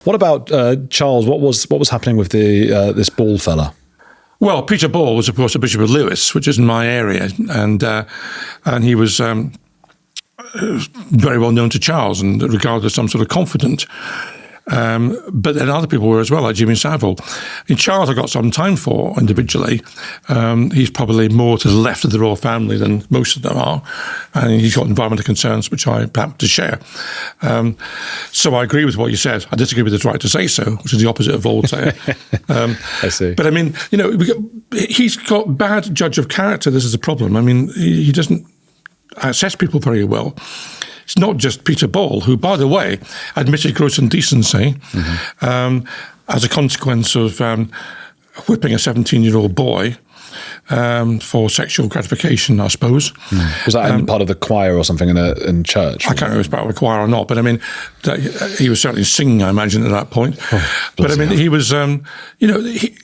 What about Charles? What was happening with this Ball fella? Well, Peter Ball was, of course, a Bishop of Lewes, which is in my area, and he was very well known to Charles and regarded as some sort of confidant. But then other people were as well, like Jimmy Savile. In Charles, I got some time for individually. He's probably more to the left of the royal family than most of them are, and he's got environmental concerns which I happen to share. So I agree with what you said. I disagree with his right to say so, which is the opposite of Voltaire. I see. But I mean, he's got bad judge of character. This is a problem. I mean, he doesn't assess people very well. It's not just Peter Ball, who, by the way, admitted gross indecency as a consequence of whipping a 17-year-old boy for sexual gratification, I suppose. Was that part of the choir or something in church? I can't remember if it was part of the choir or not, but I mean, he was certainly singing, I imagine, at that point. But I mean, he was,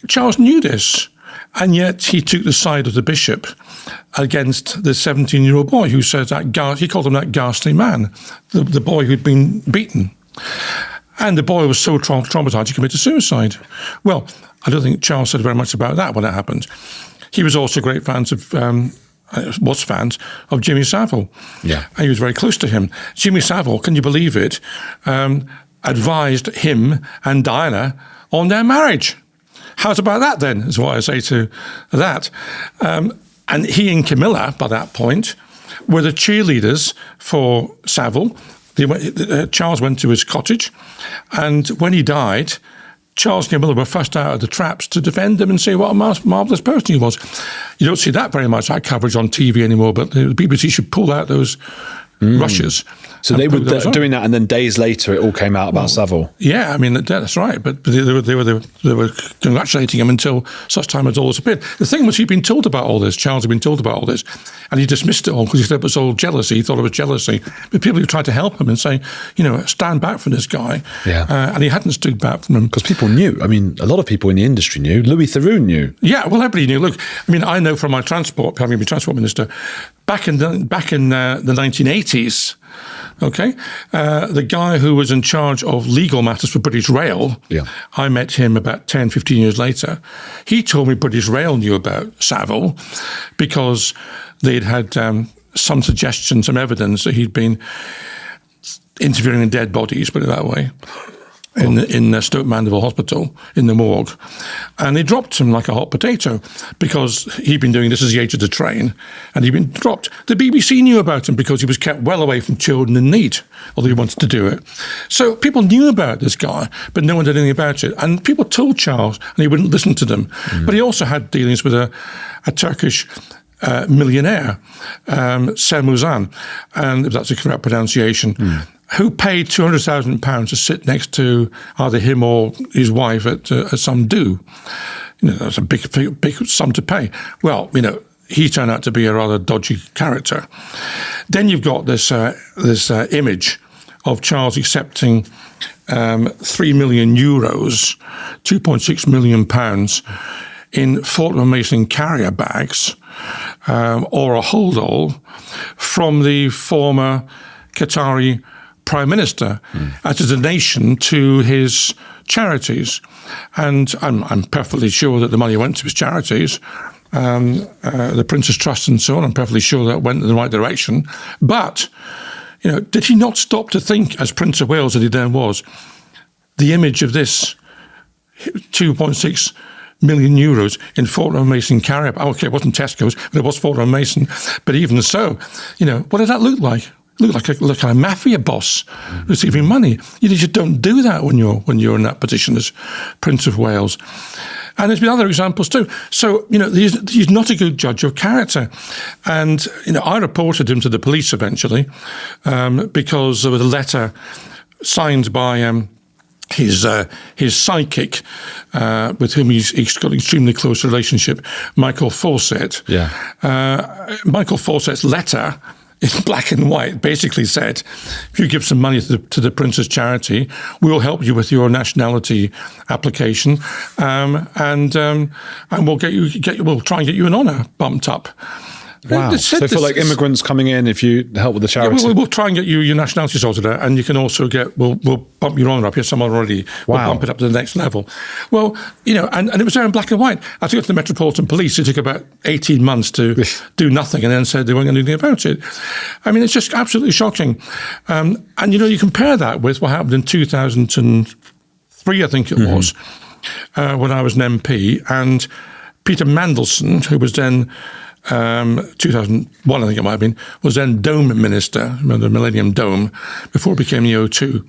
Charles knew this. And yet he took the side of the bishop against the 17-year-old boy who said he called him that ghastly man, the boy who'd been beaten. And the boy was so traumatized he committed suicide. Well, I don't think Charles said very much about that when it happened. He was also great fans of Jimmy Savile. Yeah. And he was very close to him. Jimmy Savile, can you believe it, advised him and Diana on their marriage. How's about that then, is what I say to that. And he and Camilla, by that point, were the cheerleaders for Savile. Charles went to his cottage, and when he died, Charles and Camilla were first out of the traps to defend him and say what a marvellous person he was. You don't see that very much, that coverage on TV anymore, but the BBC should pull out those rushes. So they were doing that, and then days later it all came out about Savile. Yeah, I mean, that's right. But they were congratulating him until such time as all this appeared. The thing was, he'd been told about all this. Charles had been told about all this, and he dismissed it all because he said it was all jealousy. He thought it was jealousy. But people who tried to help him and say, stand back from this guy. Yeah. And he hadn't stood back from him. Because people knew. I mean, a lot of people in the industry knew. Louis Theroux knew. Yeah, well, everybody knew. Look, I mean, I know from my transport, having been transport minister, back in the 1980s, okay, the guy who was in charge of legal matters for British Rail, I met him about 10, 15 years later. He told me British Rail knew about Savile because they'd had some suggestion, some evidence that he'd been interviewing in dead bodies, put it that way, in Stoke Mandeville Hospital, in the morgue. And they dropped him like a hot potato because he'd been doing this as the age of the train, and he'd been dropped. The BBC knew about him because he was kept well away from children in need, although he wanted to do it. So people knew about this guy, but no one did anything about it. And people told Charles, and he wouldn't listen to them. But he also had dealings with a Turkish millionaire, Sermuzan, and if that's a correct pronunciation, who paid £200,000 to sit next to either him or his wife at some do. That's a big sum to pay. Well, he turned out to be a rather dodgy character. Then you've got this image of Charles accepting €3 million, £2.6 million in Fortnum Mason carrier bags or a holdall from the former Qatari Prime Minister as a donation to his charities. And I'm perfectly sure that the money went to his charities, the Prince's Trust and so on. I'm perfectly sure that it went in the right direction. But, did he not stop to think, as Prince of Wales that he then was, the image of this 2.6 million euros in Fortnum Mason carrier? Okay, it wasn't Tesco's, but it was Fortnum Mason. But even so, what did that look like? Look like a mafia boss receiving money. You just don't do that when you're in that position as Prince of Wales. And there's been other examples too. So he's not a good judge of character. And I reported him to the police eventually because there was a letter signed by his sidekick, with whom he's got an extremely close relationship, Michael Fawcett. Yeah. Michael Fawcett's letter, in black and white, basically said, if you give some money to the Prince's charity, we'll help you with your nationality application, and we'll try and get you an honour bumped up. Wow. They said So for this- like immigrants coming in, if you help with the Yeah, charity. we'll try and get you your nationality sorted out, and you can also we'll bump your honour up. Here's someone already. We'll Wow. bump it up to the next level. Well, and it was there in black and white. I took it to the Metropolitan Police. It took about 18 months to do nothing, and then said they weren't going to do anything about it. I mean, it's just absolutely shocking. And you compare that with what happened in 2003, I think it was, when I was an MP, and Peter Mandelson, who was then 2001, I think it might have been, was then Dome Minister, remember the Millennium Dome, before it became the O2.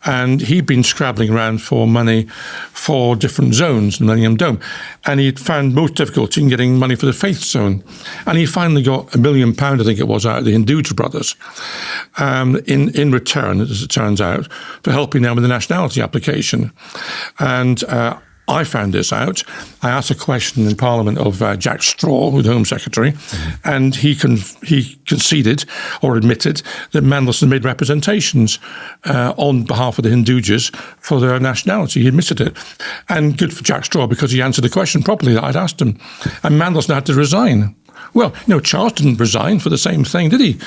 And he'd been scrabbling around for money for different zones in the Millennium Dome. And he'd found most difficulty in getting money for the Faith Zone. And he finally got £1 million, I think it was, out of the Hinduja brothers in return, as it turns out, for helping them with the nationality application. And I found this out. I asked a question in Parliament of Jack Straw, who was the Home Secretary, and he conceded or admitted that Mandelson made representations on behalf of the Hindujas for their nationality. He admitted it. And good for Jack Straw, because he answered the question properly that I'd asked him. And Mandelson had to resign. Well, Charles didn't resign for the same thing, did he?